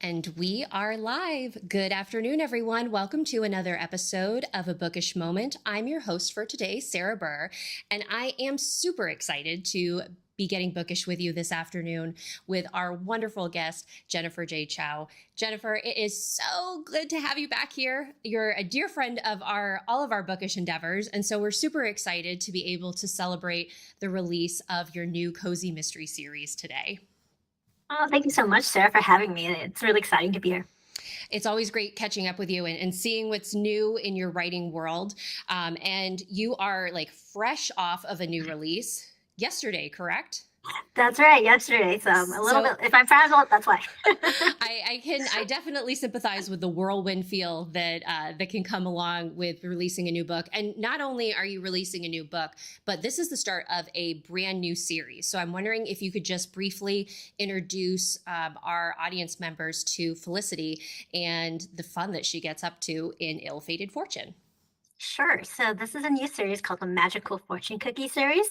And we are live. Good afternoon, everyone. Welcome to another episode of A Bookish Moment. I'm your host for today, Sarah Burr, and I am super excited to be getting bookish with you this afternoon with our wonderful guest, Jennifer J. Chow. Jennifer, it is so good to have you back here. You're a dear friend of all of our bookish endeavors, and so we're super excited to be able to celebrate the release of your new cozy mystery series today. Oh, thank you so much, Sarah, for having me. It's really exciting to be here. It's always great catching up with you and seeing what's new in your writing world. And you are like fresh off of a new release yesterday, correct? That's right, yesterday. So a little bit, if I'm frazzled, that's why. I definitely sympathize with the whirlwind feel that that can come along with releasing a new book. And not only are you releasing a new book, but this is the start of a brand new series. So I'm wondering if you could just briefly introduce our audience members to Felicity and the fun that she gets up to in Ill-Fated Fortune. Sure. So this is a new series called the Magical Fortune Cookie series.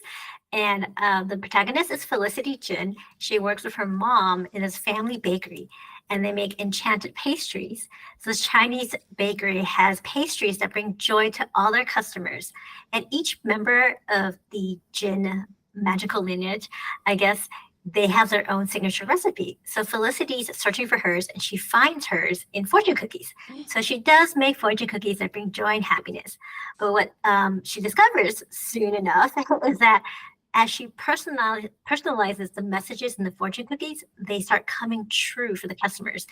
And the protagonist is Felicity Jin. She works with her mom in his family bakery, and they make enchanted pastries. So this Chinese bakery has pastries that bring joy to all their customers. And each member of the Jin magical lineage, I guess, they have their own signature recipe. So Felicity's searching for hers, and she finds hers in fortune cookies. So she does make fortune cookies that bring joy and happiness. But what she discovers soon enough is that as she personalizes the messages in the fortune cookies, they start coming true for the customers.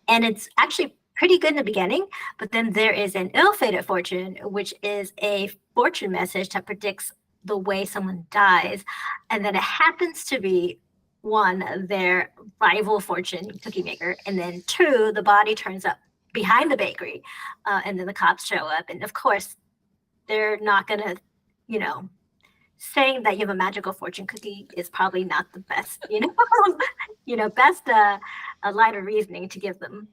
And it's actually pretty good in the beginning, but then there is an ill-fated fortune, which is a fortune message that predicts the way someone dies. And then it happens to be one, their rival fortune cookie maker, and then two, the body turns up behind the bakery, and then the cops show up. And of course, they're not gonna, saying that you have a magical fortune cookie is probably not the best, best a line of reasoning to give them.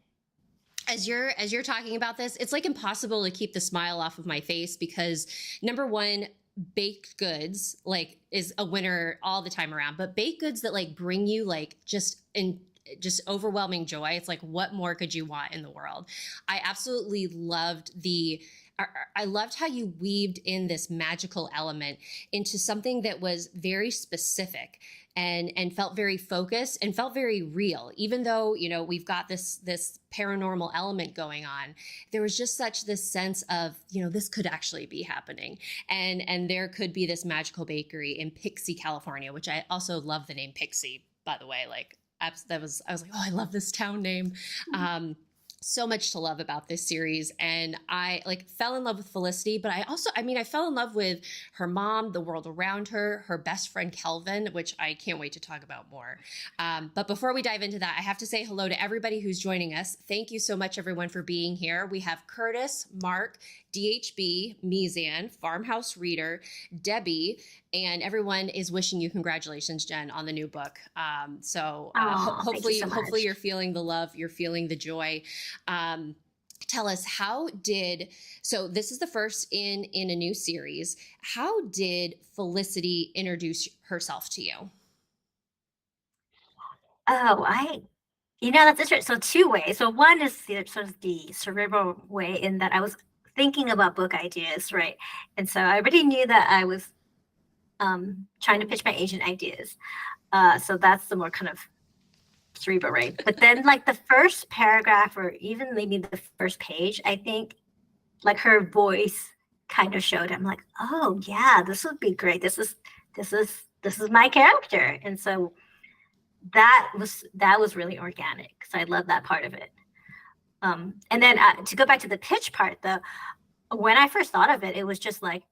As you're talking about this, it's like impossible to keep the smile off of my face because number one, baked goods like is a winner all the time around, but baked goods that like bring you like just overwhelming joy. It's like, what more could you want in the world? I absolutely loved I loved how you weaved in this magical element into something that was very specific and felt very focused and felt very real. Even though, we've got this paranormal element going on, there was just such this sense of, this could actually be happening. And there could be this magical bakery in Pixie, California, which I also love the name Pixie, by the way. Like I was like, oh, I love this town name. So much to love about this series. And I fell in love with Felicity, but I fell in love with her mom, the world around her, her best friend, Kelvin, which I can't wait to talk about more. But before we dive into that, I have to say hello to everybody who's joining us. Thank you so much, everyone, for being here. We have Curtis, Mark, DHB, Mizan, Farmhouse Reader, Debbie, and everyone is wishing you congratulations, Jen, on the new book. Hopefully you're feeling the love, you're feeling the joy. Tell us, so this is the first in a new series. How did Felicity introduce herself to you? Oh, that's interesting. So two ways. So one is sort of the cerebral way in that I was thinking about book ideas, right? And so I already knew that I was trying to pitch my agent ideas. So that's the more kind of cerebral, right? But then like the first paragraph or even maybe the first page, I think like her voice kind of showed. I'm like, oh yeah, this would be great. This is my character. And so that was really organic. So I love that part of it. And then to go back to the pitch part, though, when I first thought of it, it was just like,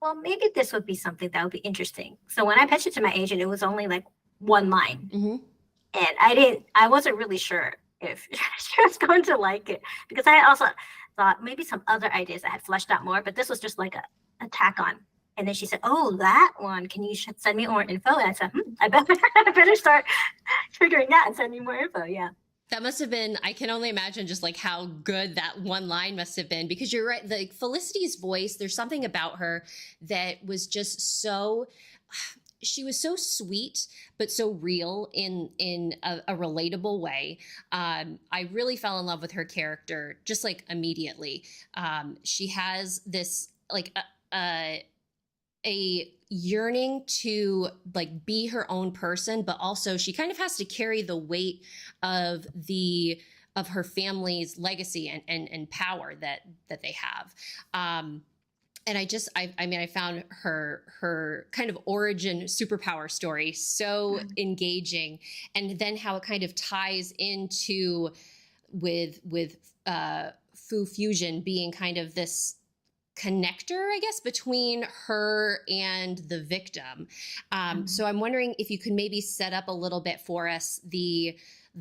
well, maybe this would be something that would be interesting. So when I pitched it to my agent, it was only like one line. Mm-hmm. And I wasn't really sure if she was going to like it, because I also thought maybe some other ideas I had fleshed out more, but this was just like a tack on. And then she said, "Oh, that one. Can you send me more info?" And I said, I better, I better start figuring that and send me more info. Yeah. That must have been, I can only imagine just like how good that one line must have been, because you're right. Like Felicity's voice, there's something about her that was just so, she was so sweet but so real in a relatable way. I really fell in love with her character just like immediately. She has this like a yearning to like be her own person, but also she kind of has to carry the weight of the of her family's legacy and power that they have. And I mean, I found her kind of origin superpower story so engaging, and then how it kind of ties into with Fu Fusion being kind of this connector, I guess, between her and the victim. So I'm wondering if you could maybe set up a little bit for us the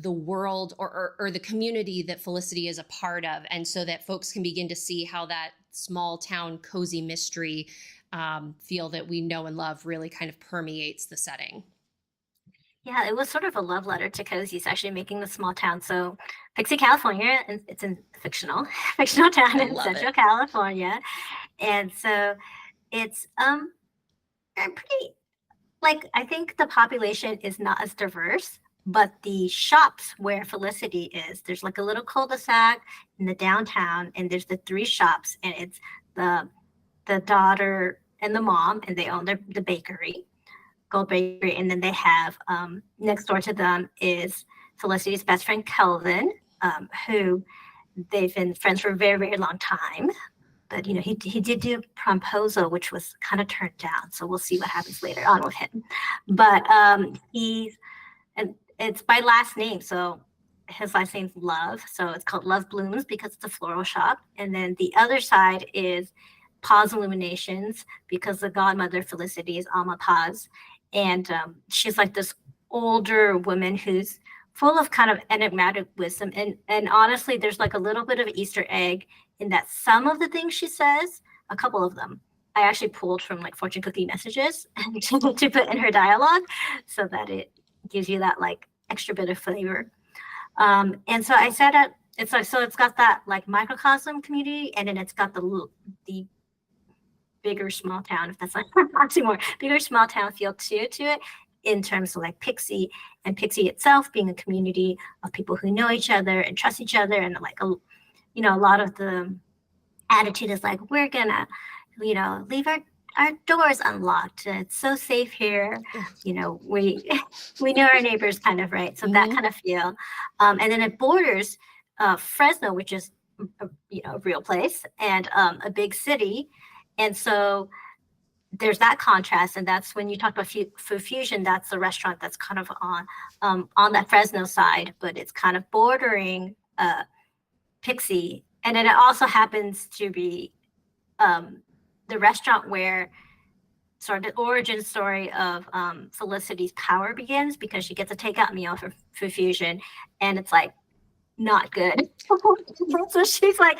world or the community that Felicity is a part of, and so that folks can begin to see how that small town cozy mystery feel that we know and love really kind of permeates the setting. Yeah, it was sort of a love letter to Cozy. It's actually making the small town. So, Pixie, California, and it's in fictional, fictional town I in love Central it. California, and so it's pretty, like, I think the population is not as diverse, but the shops where Felicity is, there's like a little cul-de-sac in the downtown, and there's the three shops, and it's the the daughter and the mom, and they own the bakery, Gold Bakery, and then they have next door to them is Felicity's best friend Kelvin, who they've been friends for a very, very long time. But he did do Promposal, which was kind of turned down. So we'll see what happens later on with him. But he's and it's by last name, so his last name's Love. So it's called Love Blooms because it's a floral shop. And then the other side is Paz Illuminations because the godmother Felicity is Alma Paz, and she's like this older woman who's full of kind of enigmatic wisdom. And honestly, there's like a little bit of Easter egg in that some of the things she says, a couple of them, I actually pulled from like fortune cookie messages to put in her dialogue, so that it gives you that like extra bit of flavor. And so I said it. It's like, so it's got that like microcosm community, and then it's got the bigger small town, if that's like oxymoron, bigger small town feel to it, in terms of like Pixie, and Pixie itself being a community of people who know each other and trust each other, and like a lot of the attitude is like, we're gonna leave our doors unlocked. It's so safe here. We we know our neighbors kind of, right. So that Mm-hmm. kind of feel. And then it borders Fresno, which is a real place, and a big city. And so there's that contrast, and that's when you talk about Food Fusion. That's the restaurant that's kind of on that Fresno side, but it's kind of bordering Pixie, and then it also happens to be the restaurant where sort of the origin story of Felicity's power begins, because she gets a takeout meal for Food Fusion, and it's like not good. So she's like,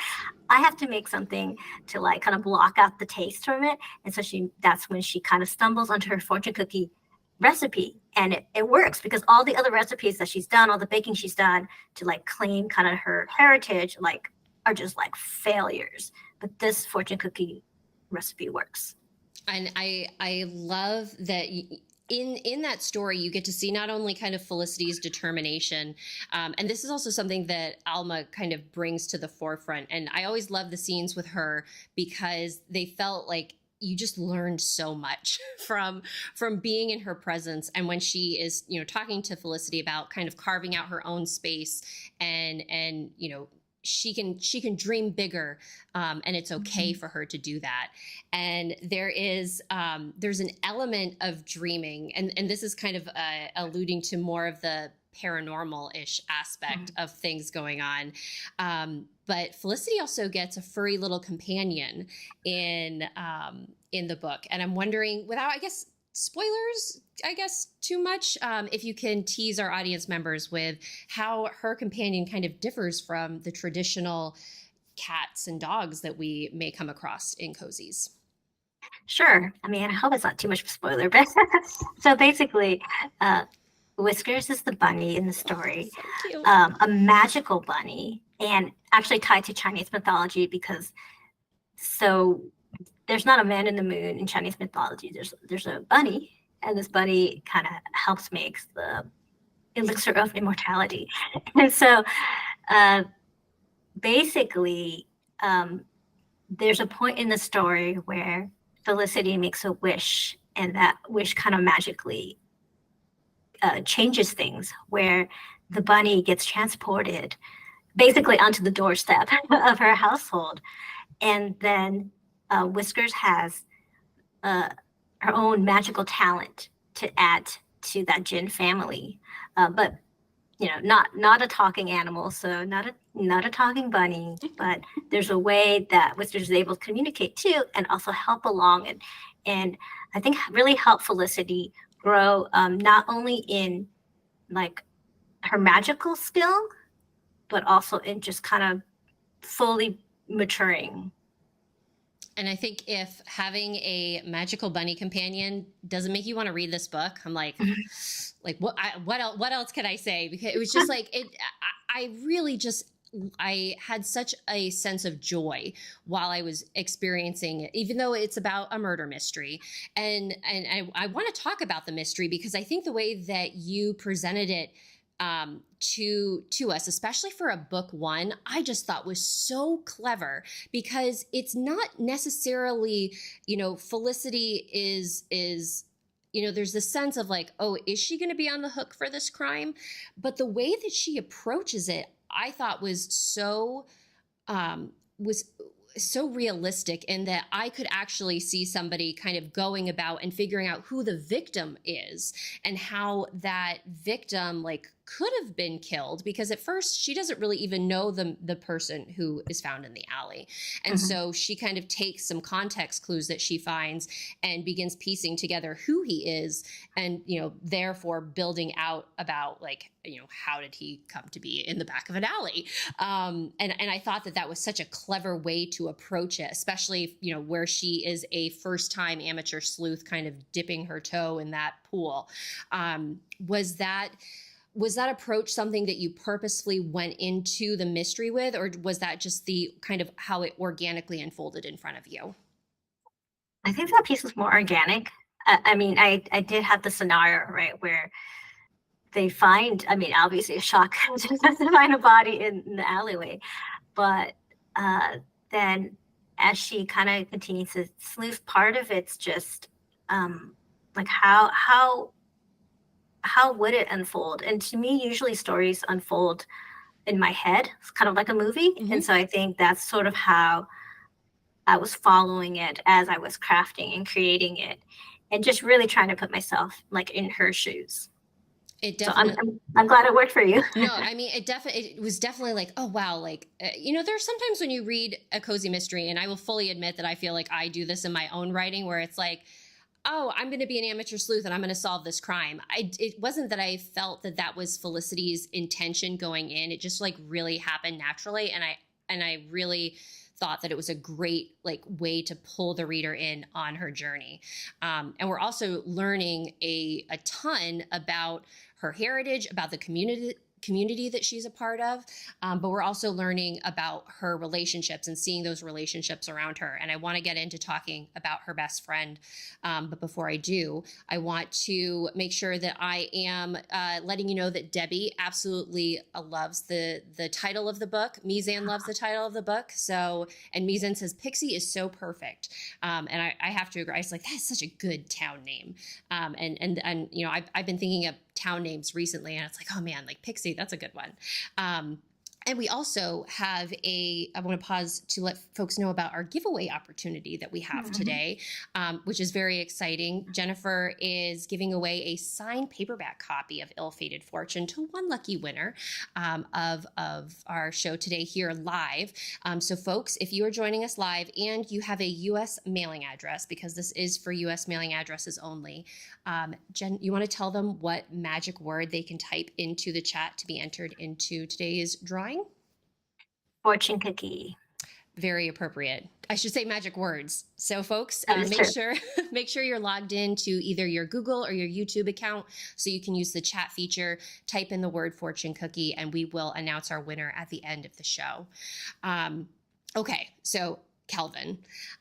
I have to make something to like kind of block out the taste from it. And so that's when she kind of stumbles onto her fortune cookie recipe. And it works because all the other recipes that she's done, all the baking she's done to like claim kind of her heritage, like are just like failures. But this fortune cookie recipe works. And I love that in that story you get to see not only kind of Felicity's determination, and this is also something that Alma kind of brings to the forefront. And I always love the scenes with her because they felt like you just learned so much from being in her presence. And when she is talking to Felicity about kind of carving out her own space, and she can dream bigger, and it's okay for her to do that. And there's an element of dreaming, and this is kind of alluding to more of the paranormal-ish aspect of things going on. But Felicity also gets a furry little companion in the book, and I'm wondering, without, I guess, spoilers, I guess, too much, if you can tease our audience members with how her companion kind of differs from the traditional cats and dogs that we may come across in cozies. Sure. I mean, I hope it's not too much of a spoiler, but so basically, uh, Whiskers is the bunny in the story, So cute. a magical bunny, and actually tied to Chinese mythology because so there's not a man in the moon in Chinese mythology. There's a bunny, and this bunny kind of helps makes the elixir of immortality. And so uh, basically, um, there's a point in the story where Felicity makes a wish, and that wish kind of magically changes things, where the bunny gets transported basically onto the doorstep of her household. And then Whiskers has uh, her own magical talent to add to that Jin family. But not a talking animal, so not a talking bunny, but there's a way that Whiskers is able to communicate too, and also help along, and I think really help Felicity grow, not only in like her magical skill, but also in just kind of fully maturing. And I think if having a magical bunny companion doesn't make you want to read this book, I'm like what else can I say? Because it was just like it. I really just I had such a sense of joy while I was experiencing it, even though it's about a murder mystery. And I want to talk about the mystery because I think the way that you presented it to us, especially for a book one, I just thought was so clever because it's not necessarily, Felicity is there's this sense of like, oh, is she going to be on the hook for this crime? But the way that she approaches it, I thought was so realistic in that I could actually see somebody kind of going about and figuring out who the victim is and how that victim like could have been killed, because at first she doesn't really even know the person who is found in the alley. And so she kind of takes some context clues that she finds and begins piecing together who he is, and therefore building out about like, how did he come to be in the back of an alley. And I thought that was such a clever way to approach it, especially where she is a first time amateur sleuth kind of dipping her toe in that pool. Was that approach something that you purposefully went into the mystery with, or was that just the kind of how it organically unfolded in front of you? I think that piece was more organic. I mean, I did have the scenario, right, where they find, I mean, obviously a shock to find a body in the alleyway. But then as she kind of continues to sleuth, part of it's just like how would it unfold? And to me, usually stories unfold in my head. It's kind of like a movie. And so I think that's sort of how I was following it as I was crafting and creating it, and just really trying to put myself like in her shoes. It So definitely. I'm glad it worked for you. No, I mean, it was definitely like, oh wow, like there's sometimes when you read a cozy mystery, and I will fully admit that I feel like I do this in my own writing, where it's like, oh, I'm going to be an amateur sleuth and I'm going to solve this crime. It wasn't that I felt that was Felicity's intention going in. It just like really happened naturally, and I really thought that it was a great like way to pull the reader in on her journey. And we're also learning a ton about her heritage, about the community that she's a part of, but we're also learning about her relationships and seeing those relationships around her. And I want to get into talking about her best friend, but before I do, I want to make sure that I am letting you know that Debbie absolutely loves the title of the book. Mizan loves the title of the book. So, and Mizan says Pixie is so perfect, and I have to agree. I was like, that's such a good town name, and I've been thinking of town names recently, and it's like, oh man, like Pixie, that's a good one. And we also have I want to pause to let folks know about our giveaway opportunity that we have Mhm. today, which is very exciting. Jennifer is giving away a signed paperback copy of Ill Fated Fortune to one lucky winner of our show today here live. So, folks, if you are joining us live and you have a U.S. mailing address, because this is for U.S. mailing addresses only, Jen, you want to tell them what magic word they can type into the chat to be entered into today's drawing? Fortune cookie. Very appropriate. I should say magic words. So, folks, That is make true. sure make sure you're logged into either your Google or your YouTube account, so you can use the chat feature. Type in the word fortune cookie, and we will announce our winner at the end of the show. Okay, so Kelvin,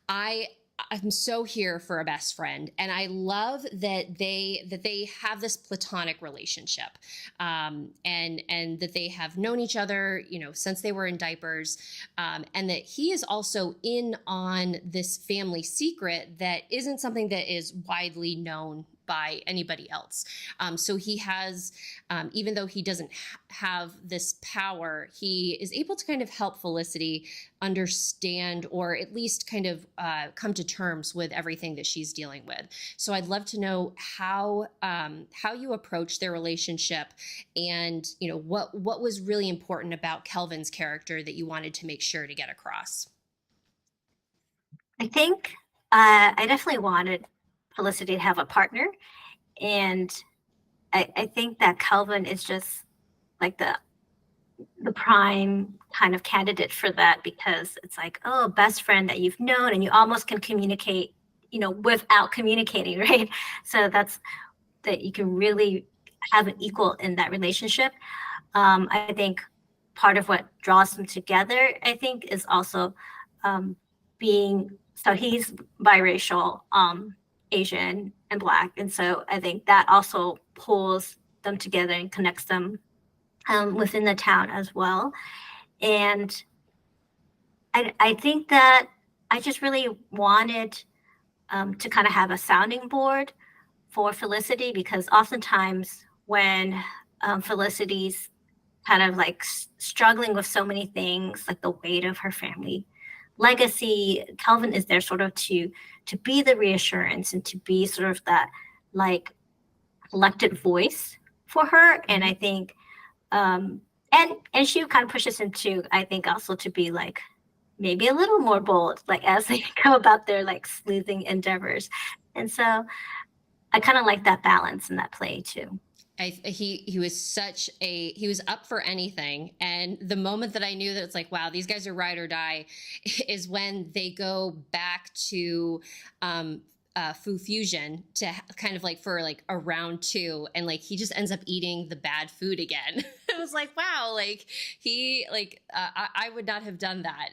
I I'm so here for a best friend, and I love that they have this platonic relationship, and that they have known each other, since they were in diapers, and that he is also in on this family secret that isn't something that is widely known by anybody else. So he has, even though he doesn't have this power, he is able to kind of help Felicity understand, or at least kind of come to terms with everything that she's dealing with. So I'd love to know how you approach their relationship, and what was really important about Kelvin's character that you wanted to make sure to get across. I think I definitely wanted Felicity to have a partner, and I think that Calvin is just like the prime kind of candidate for that, because it's like, oh, best friend that you've known and you almost can communicate, without communicating, right? So that's that you can really have an equal in that relationship. I think part of what draws them together, I think, is also um, being so he's biracial, Asian and Black, and so I think that also pulls them together and connects them within the town as well. And I think that I just really wanted to kind of have a sounding board for Felicity, because oftentimes when Felicity's kind of like struggling with so many things, like the weight of her family legacy, Calvin is there sort of to be the reassurance and to be sort of that like elected voice for her. And I think um and she kind of pushes him to, I think, also to be like maybe a little more bold, like as they go about their like sleuthing endeavors. And so I kind of like that balance and that play too. He was he was up for anything, and the moment that I knew that it's like, wow, these guys are ride or die, is when they go back to Fu Fusion to kind of like for like a round two, and like he just ends up eating the bad food again. It was like, wow, like he like I would not have done that,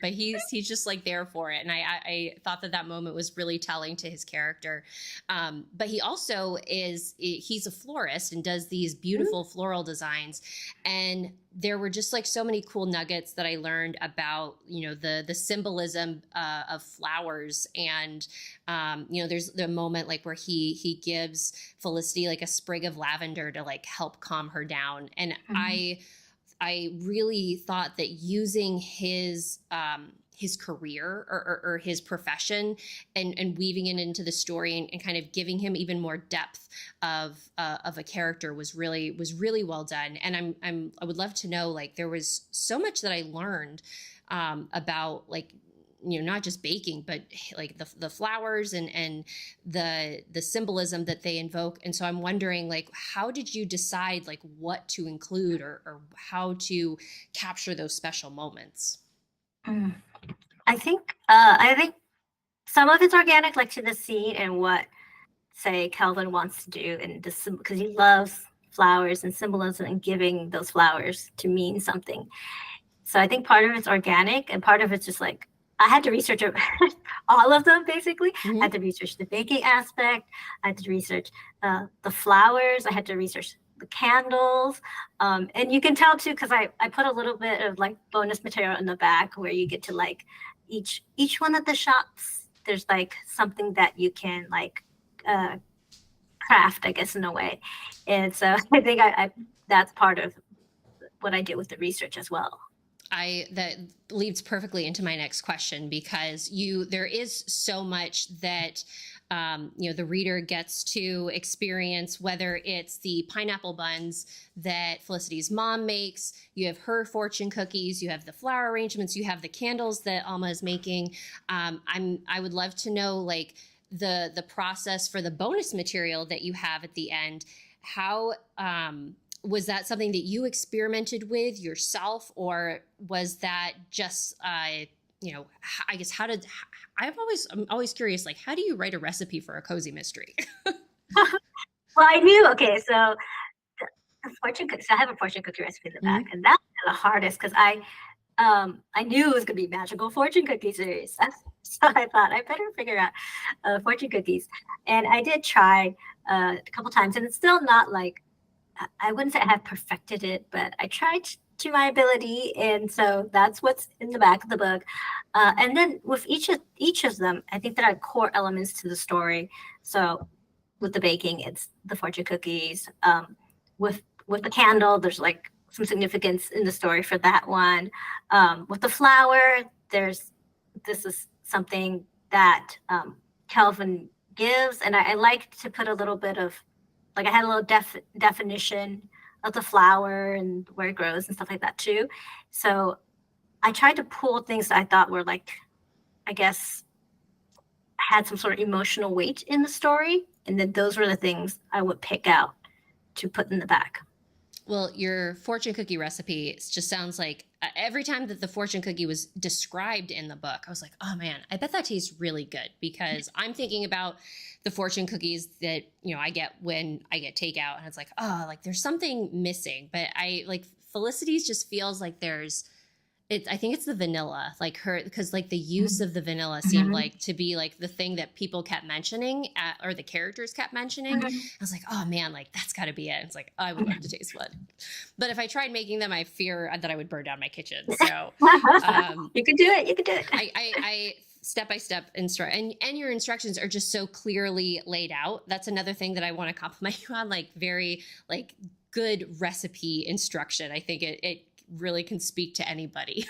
but he's just like there for it, and I thought that moment was really telling to his character. But he also he's a florist and does these beautiful floral designs, and there were just like so many cool nuggets that I learned about the symbolism of flowers. And there's the moment like where he gives Felicity like a sprig of lavender to like help calm her down. And I really thought that using his career or his profession, and weaving it into the story, and kind of giving him even more depth of a character was really well done. And I would love to know, like, there was so much that I learned about, like, not just baking, but like the flowers and the symbolism that they invoke. And so I'm wondering, like, how did you decide like what to include, or how to capture those special moments? Mm. I think some of it's organic, like to the scene and what, say, Calvin wants to do, and this because he loves flowers and symbolism and giving those flowers to mean something. So I think part of it's organic, and part of it's just like I had to research all of them basically. I had to research the baking aspect. I had to research the flowers. I had to research the candles, and you can tell too, because I put a little bit of like bonus material in the back where you get to like each one of the shops. There's like something that you can like uh, craft, I guess, in a way. And so I think I that's part of what I did with the research as well. That leads perfectly into my next question, because there is so much that the reader gets to experience, whether it's the pineapple buns that Felicity's mom makes, you have her fortune cookies, you have the flower arrangements, you have the candles that Alma is making. I would love to know, like, the process for the bonus material that you have at the end. How was that something that you experimented with yourself, or was that just I guess I'm always curious, like, how do you write a recipe for a cozy mystery? Well, I knew. Okay, so the fortune cookie. So I have a fortune cookie recipe in the back, and that's the hardest because I knew it was gonna be magical fortune cookie series. So I thought I better figure out fortune cookies, and I did try a couple times, and it's still not like I wouldn't say I have perfected it, but I tried to my ability, and so that's what's in the back of the book. And then with each of them, I think there are core elements to the story. So with the baking, it's the fortune cookies. With the candle, there's like some significance in the story for that one. With the flower, this is something that Kelvin gives, and I like to put a little bit of, like, I had a little definition of the flower and where it grows and stuff like that too. So I tried to pull things that I thought were, like, I guess, had some sort of emotional weight in the story, and then those were the things I would pick out to put in the back. Well, your fortune cookie recipe just sounds like, every time that the fortune cookie was described in the book, I was like, oh man, I bet that tastes really good, because I'm thinking about the fortune cookies that, I get when I get takeout, and it's like, oh, like, there's something missing. But I like Felicity's just feels like I think it's the vanilla, like because like the use of the vanilla seemed like to be like the thing that people kept mentioning, or the characters kept mentioning. I was like, oh man, like, that's got to be it. It's like, oh, I would love to taste one. But if I tried making them, I fear that I would burn down my kitchen. So you could do it. You could do it. I step by step instruct, and your instructions are just so clearly laid out. That's another thing that I want to compliment you on, like, very, like, good recipe instruction. I think it really can speak to anybody.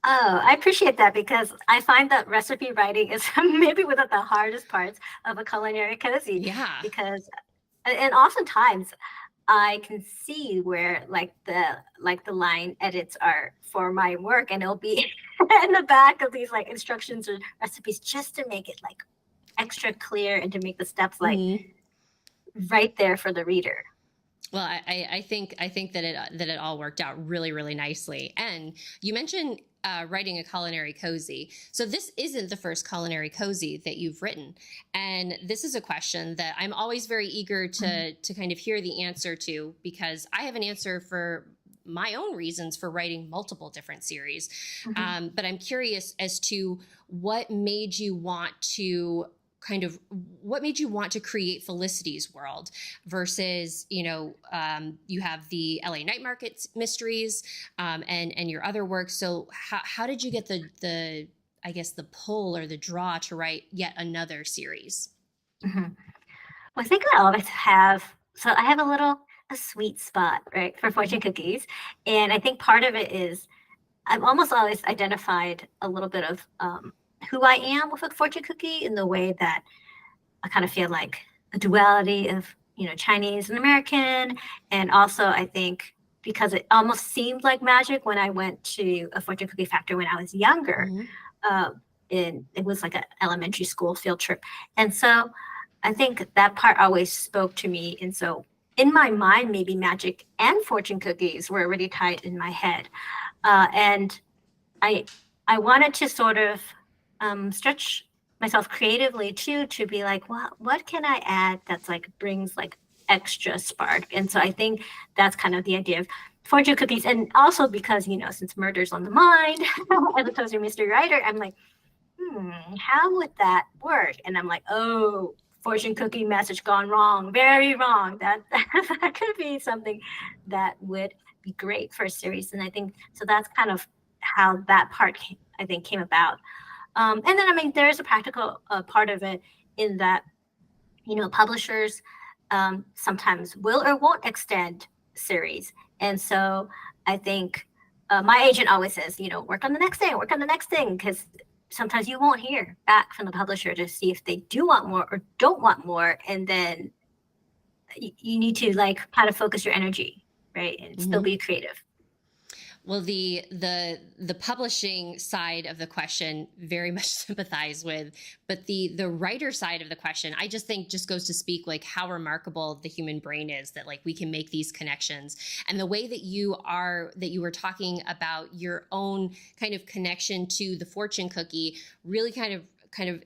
Oh, I appreciate that, because I find that recipe writing is maybe one of the hardest parts of a culinary cozy. Yeah. Because, and oftentimes I can see where, like, the line edits are for my work, and it'll be in the back of these, like, instructions or recipes, just to make it, like, extra clear and to make the steps, like, right there for the reader. Well, I think that it all worked out really, really nicely. And you mentioned writing a culinary cozy. So this isn't the first culinary cozy that you've written, and this is a question that I'm always very eager to kind of hear the answer to, because I have an answer for my own reasons for writing multiple different series. But I'm curious as to what made you want to create Felicity's world versus, you have the LA Night Market mysteries, and your other work. So how did you get the I guess the pull or the draw to write yet another series? Well, I think I always have. So I have a sweet spot, right, for fortune cookies, and I think part of it is I've almost always identified a little bit of who I am with a fortune cookie, in the way that I kind of feel like a duality of, Chinese and American. And also, I think because it almost seemed like magic when I went to a fortune cookie factory when I was younger. It was like an elementary school field trip. And so I think that part always spoke to me. And so in my mind, maybe magic and fortune cookies were already tied in my head. And I wanted to sort of stretch myself creatively too, to be like, well, what can I add that's, like, brings, like, extra spark? And so I think that's kind of the idea of fortune cookies. And also because, since murder's on the mind as a cozy mystery writer, I'm like, how would that work? And I'm like, oh, fortune cookie message gone wrong, very wrong. That could be something that would be great for a series. And I think so that's kind of how that part came about. And then, I mean, there is a practical part of it, in that, publishers sometimes will or won't extend series. And so I think my agent always says, work on the next thing, work on the next thing, because sometimes you won't hear back from the publisher to see if they do want more or don't want more. And then you need to like kind of focus your energy, right? And still be creative. Well, the publishing side of the question, very much sympathize with, but the writer side of the question, I just think just goes to speak like how remarkable the human brain is, that like we can make these connections. And the way that you were talking about your own kind of connection to the fortune cookie really kind of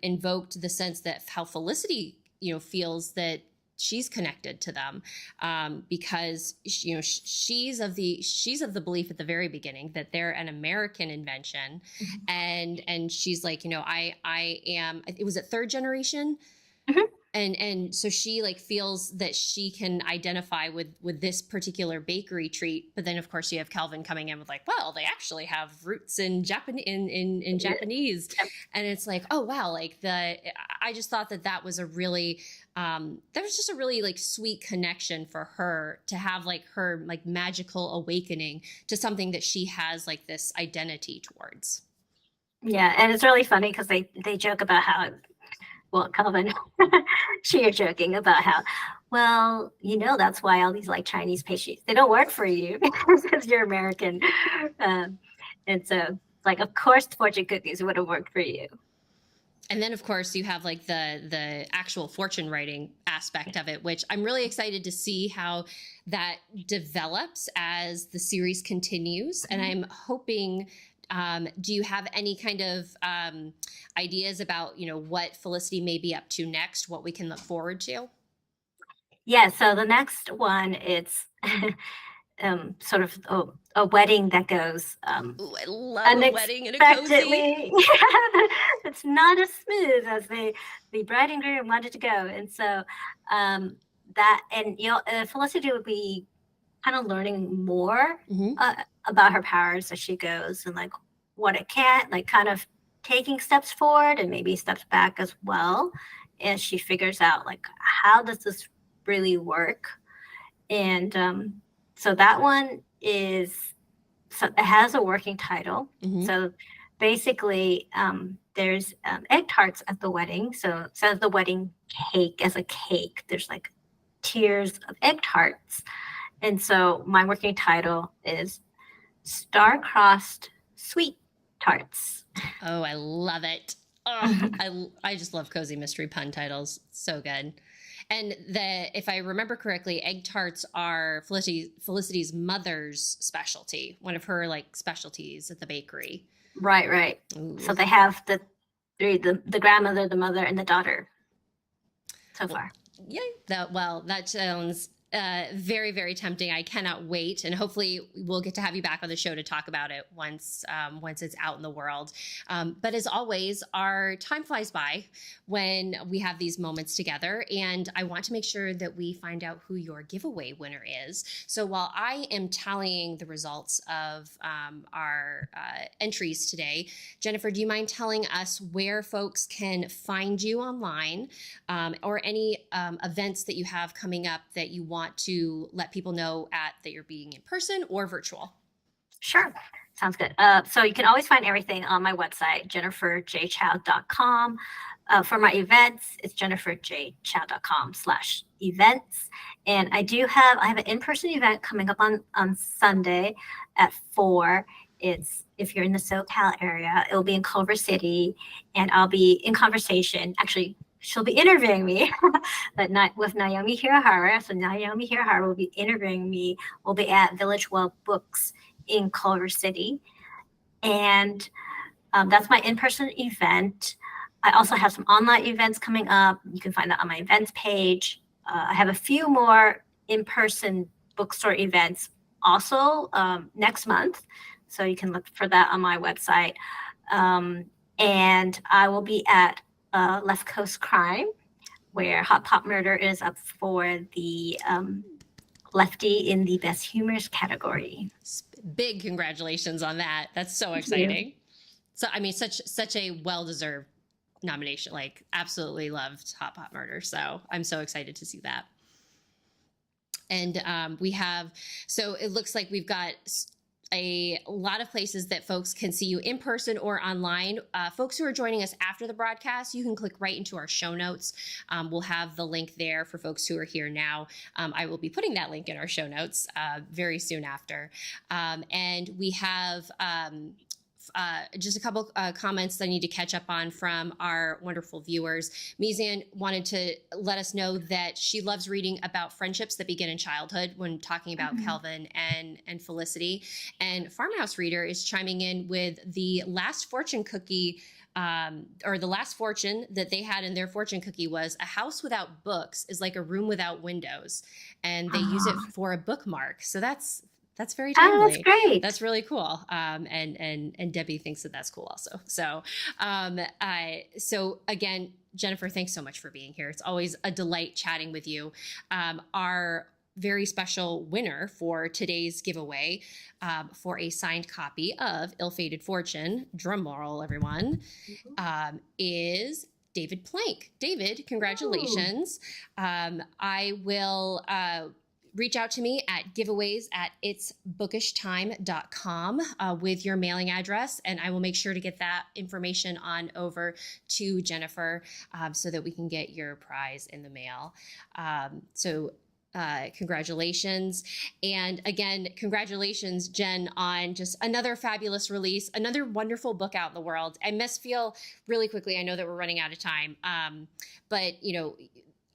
invoked the sense that how Felicity, feels that she's connected to them, because she's of the belief at the very beginning that they're an American invention, and she's like, I am. It was at third generation. And so she like feels that she can identify with this particular bakery treat, but then of course you have Calvin coming in with like, well, they actually have roots in Japanese, in Japanese, and it's like, oh wow, like I just thought that was a really that was just a really like sweet connection for her to have, like her like magical awakening to something that she has like this identity towards. Yeah, and it's really funny because they joke about how. Well, Calvin, you're joking about how, well, that's why all these like Chinese pastries, they don't work for you because you're American. And so like, of course, fortune cookies would have worked for you. And then, of course, you have like the actual fortune writing aspect of it, which I'm really excited to see how that develops as the series continues. And I'm hoping, do you have any kind of ideas about, what Felicity may be up to next, what we can look forward to? Yeah, so the next one, it's sort of a wedding that goes Ooh, I love a wedding in a cozy. unexpectedly. It's not as smooth as the bride and groom wanted to go. And so Felicity would be kind of learning more about her powers as she goes, and like what it can't, like kind of taking steps forward and maybe steps back as well, as she figures out like how does this really work. And so that one it has a working title. So basically there's egg tarts at the wedding. So instead of the wedding cake as a cake, there's like tiers of egg tarts. And so my working title is Star-Crossed Sweet Tarts. Oh, I love it. Oh, I just love cozy mystery pun titles. So good. And if I remember correctly, egg tarts are Felicity's mother's specialty, one of her like specialties at the bakery. Right. Ooh. So they have the grandmother, the mother, and the daughter so far. Yeah, that sounds very, very tempting. I cannot wait, and hopefully we'll get to have you back on the show to talk about it once it's out in the world. But as always, our time flies by when we have these moments together, and I want to make sure that we find out who your giveaway winner is. So while I am tallying the results of our entries today, Jennifer, do you mind telling us where folks can find you online, or any events that you have coming up that you want to let people know that you're being in person or virtual? Sure. Sounds good. So you can always find everything on my website, jenniferjchow.com. For my events, it's jenniferjchow.com/events. And I have an in-person event coming up on Sunday at 4. If you're in the SoCal area, it'll be in Culver City, and I'll be in conversation. Actually, she'll be interviewing me, but not with Naomi Hirahara. So Naomi Hirahara will be interviewing me. We'll be at Village Well Books in Culver City. And that's my in-person event. I also have some online events coming up. You can find that on my events page. I have a few more in-person bookstore events also next month. So you can look for that on my website. And I will be at Left Coast Crime, where Hot Pot Murder is up for the Lefty in the Best Humorous category. Big congratulations on that. That's so exciting. So, I mean, such a well-deserved nomination. Like, absolutely loved Hot Pot Murder. So I'm so excited to see that. And so it looks like we've got a lot of places that folks can see you in person or online. Folks who are joining us after the broadcast, you can click right into our show notes. We'll have the link there for folks who are here now. I will be putting that link in our show notes very soon after. And we have just a couple comments that I need to catch up on from our wonderful viewers. Mizan wanted to let us know that she loves reading about friendships that begin in childhood when talking about Kelvin and Felicity. And Farmhouse Reader is chiming in with the last fortune cookie or the last fortune that they had in their fortune cookie was a house without books is like a room without windows, and they use it for a bookmark. So that's very timely. Oh, that's great. That's really cool. And Debbie thinks that that's cool also. So, so again, Jennifer, thanks so much for being here. It's always a delight chatting with you. Our very special winner for today's giveaway for a signed copy of Ill-Fated Fortune, drum roll everyone, is David Plank. David, congratulations. I will reach out to me at giveaways@itsbookishtime.com with your mailing address, and I will make sure to get that information on over to Jennifer so that we can get your prize in the mail. Congratulations. And again, congratulations, Jen, on just another fabulous release, another wonderful book out in the world. I must feel really quickly, I know that we're running out of time, but you know,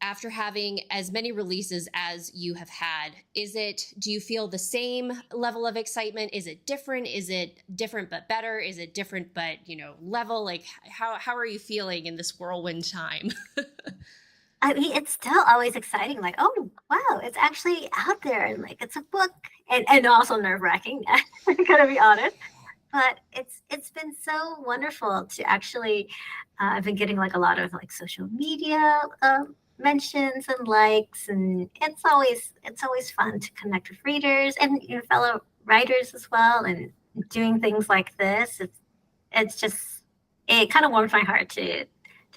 after having as many releases as you have had, do you feel the same level of excitement? Is it different? Is it different but better? Is it different but, level? Like how are you feeling in this whirlwind time? I mean, it's still always exciting. Like, oh, wow, it's actually out there, and like it's a book, and also nerve-wracking. I gotta be honest, but it's been so wonderful to actually. I've been getting like a lot of like social media mentions and likes, and it's always fun to connect with readers and fellow writers as well, and doing things like this. It kind of warms my heart to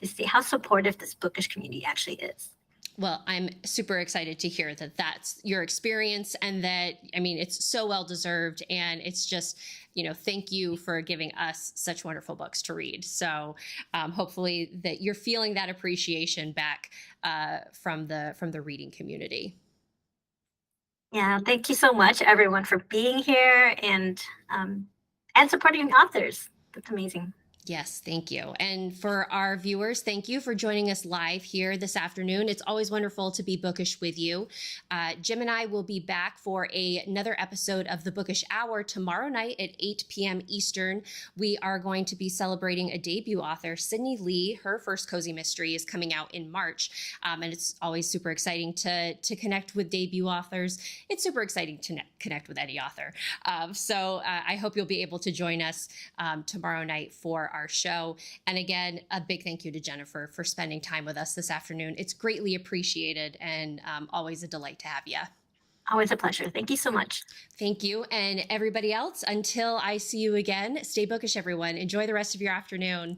see how supportive this bookish community actually is. Well, I'm super excited to hear that that's your experience, and that, I mean, it's so well deserved, and it's just, thank you for giving us such wonderful books to read. So hopefully that you're feeling that appreciation back from the reading community. Yeah, thank you so much, everyone, for being here and supporting authors. That's amazing. Yes, thank you. And for our viewers, thank you for joining us live here this afternoon. It's always wonderful to be bookish with you. Jim and I will be back for another episode of the Bookish Hour tomorrow night at 8 p.m. Eastern. We are going to be celebrating a debut author, Sydney Lee. Her first cozy mystery is coming out in March. And it's always super exciting to connect with debut authors. It's super exciting to connect with any author. So I hope you'll be able to join us tomorrow night for our show. And again, a big thank you to Jennifer for spending time with us this afternoon. It's greatly appreciated, and always a delight to have you. Always a pleasure. Thank you so much. Thank you. And everybody else, until I see you again, stay bookish, everyone. Enjoy the rest of your afternoon.